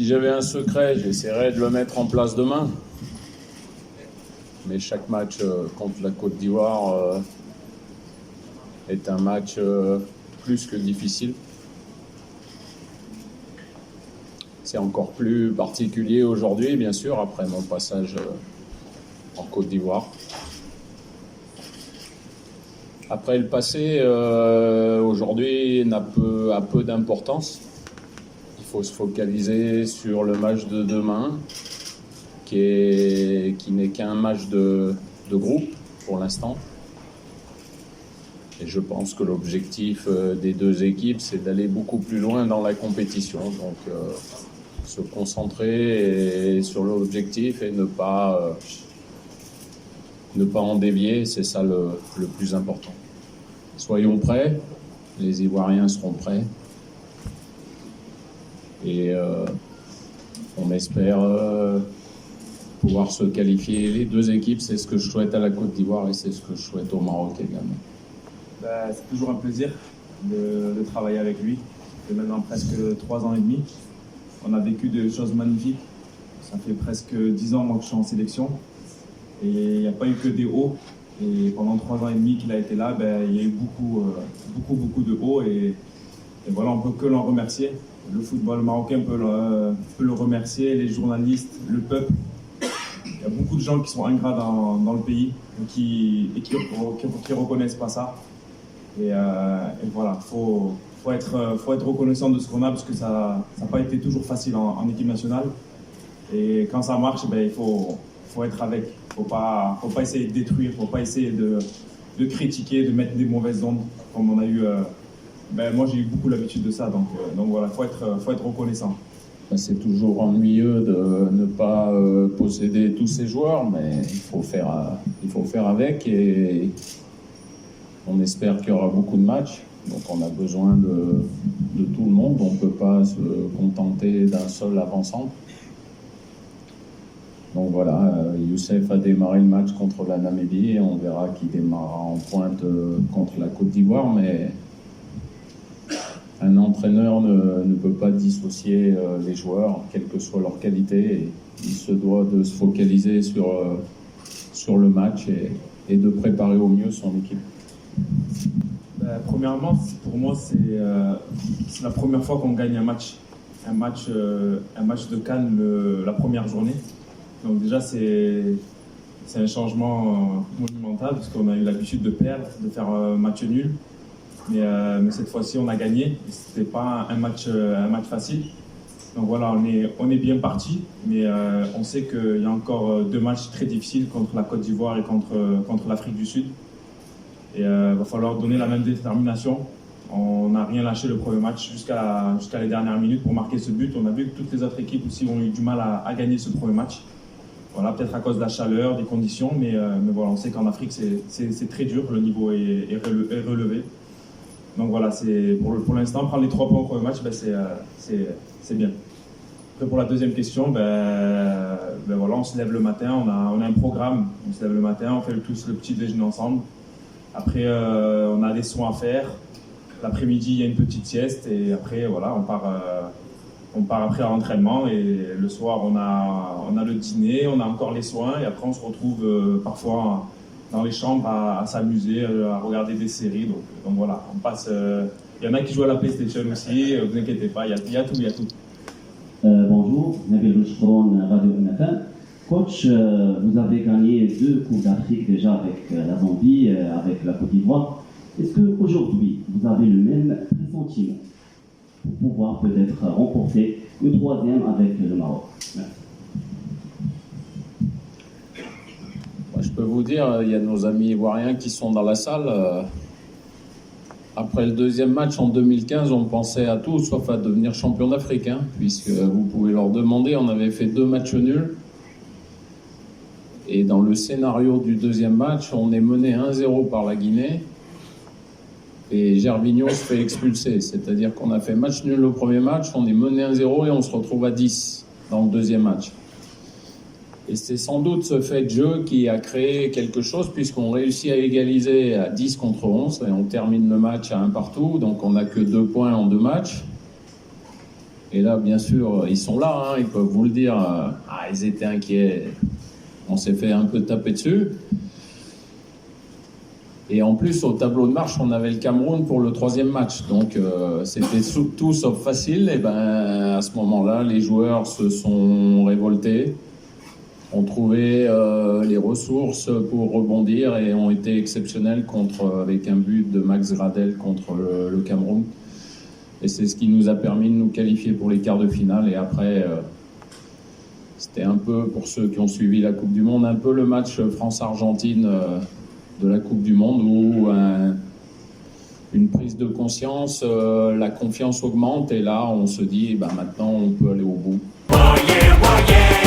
j'avais un secret, j'essaierais de le mettre en place demain. Mais chaque match contre la Côte d'Ivoire est un match plus que difficile. C'est encore plus particulier aujourd'hui, bien sûr, après mon passage en Côte d'Ivoire. Après, le passé, aujourd'hui, a peu d'importance. Il faut se focaliser sur le match de demain, qui n'est qu'un match de groupe pour l'instant. Et je pense que l'objectif des deux équipes, c'est d'aller beaucoup plus loin dans la compétition. Donc, se concentrer sur l'objectif et ne pas en dévier, c'est ça le plus important. Soyons prêts, les Ivoiriens seront prêts. Et on espère pouvoir se qualifier. Les deux équipes, c'est ce que je souhaite à la Côte d'Ivoire et c'est ce que je souhaite au Maroc également. C'est toujours un plaisir de travailler avec lui. C'est maintenant presque 3 ans et demi. On a vécu des choses magnifiques. Ça fait presque 10 ans moi, que je suis en sélection. Et il n'y a pas eu que des hauts. Et pendant 3 ans et demi qu'il a été là, il y a eu beaucoup de hauts. Et voilà, on ne peut que l'en remercier. Le football marocain peut le remercier, les journalistes, le peuple. Il y a beaucoup de gens qui sont ingrats dans le pays et qui reconnaissent pas ça. Et voilà, faut être reconnaissant de ce qu'on a parce que ça n'a pas été toujours facile en équipe nationale. Et quand ça marche, il faut être avec. Faut pas essayer de détruire, faut pas essayer de critiquer, de mettre des mauvaises ondes comme on a eu. Moi j'ai eu beaucoup l'habitude de ça, donc voilà, faut être reconnaissant. C'est toujours ennuyeux de ne pas posséder tous ces joueurs, mais il faut faire avec et on espère qu'il y aura beaucoup de matchs. Donc on a besoin de tout le monde, on ne peut pas se contenter d'un seul avant-centre. Donc voilà, Youssef a démarré le match contre la Namibie et on verra qui démarrera en pointe contre la Côte d'Ivoire, mais un entraîneur ne peut pas dissocier les joueurs, quelle que soit leur qualité. Et il se doit de se focaliser sur le match et de préparer au mieux son équipe. Premièrement, pour moi, c'est la première fois qu'on gagne un match de CAN la première journée. Donc déjà, c'est un changement monumental parce qu'on a eu l'habitude de perdre, de faire un match nul. Mais cette fois-ci, on a gagné. C'était pas un match facile. Donc voilà, on est bien parti, mais on sait qu'il y a encore 2 matchs très difficiles contre la Côte d'Ivoire et contre l'Afrique du Sud. Et va falloir donner la même détermination. On n'a rien lâché le premier match jusqu'à les dernières minutes pour marquer ce but. On a vu que toutes les autres équipes aussi ont eu du mal à gagner ce premier match. Voilà, peut-être à cause de la chaleur, des conditions, mais voilà, on sait qu'en Afrique c'est très dur, le niveau est relevé. Donc voilà, pour l'instant, prendre les 3 points au premier match, c'est bien. Après, pour la deuxième question, voilà, on se lève le matin, on a un programme, on se lève le matin, on fait tous le petit déjeuner ensemble. Après, on a des soins à faire. L'après-midi, il y a une petite sieste et après, voilà, on part après à l'entraînement et le soir, on a le dîner, on a encore les soins et après, on se retrouve parfois dans les chambres à s'amuser, à regarder des séries. Donc voilà, on passe. Il y en a qui jouent à la PlayStation aussi, vous inquiétez pas, il y a tout. Bonjour, Nabil Rouchron, Radio NFM. Coach, vous avez gagné 2 Coupes d'Afrique déjà avec la Zambie, avec la Côte d'Ivoire. Est-ce qu'aujourd'hui, vous avez le même pressentiment pour pouvoir peut-être remporter une 3e avec le Maroc? Merci. Je peux vous dire, il y a nos amis ivoiriens qui sont dans la salle. Après le 2e match en 2015, on pensait à tout sauf à devenir champion d'Afrique, puisque vous pouvez leur demander, on avait fait 2 matchs nuls. Et dans le scénario du 2e match, on est mené 1-0 par la Guinée et Gervinho se fait expulser. C'est-à-dire qu'on a fait match nul le premier match, on est mené 1-0 et on se retrouve à 10 dans le 2e match. Et c'est sans doute ce fait de jeu qui a créé quelque chose puisqu'on réussit à égaliser à 10 contre 11 et on termine le match à 1 partout. Donc on n'a que 2 points en 2 matchs. Et là, bien sûr, ils sont là, hein, ils peuvent vous le dire. Ils étaient inquiets. On s'est fait un peu taper dessus. Et en plus, au tableau de marche, on avait le Cameroun pour le 3e match. Donc, c'était tout sauf facile. Et ben, à ce moment-là, les joueurs se sont révoltés, ont trouvé les ressources pour rebondir et ont été exceptionnels avec un but de Max Gradel contre le Cameroun. Et c'est ce qui nous a permis de nous qualifier pour les quarts de finale. Et après, c'était un peu, pour ceux qui ont suivi la Coupe du Monde, un peu le match France-Argentine de la Coupe du Monde où une prise de conscience, la confiance augmente et là on se dit maintenant on peut aller au bout. Voyez, voyez.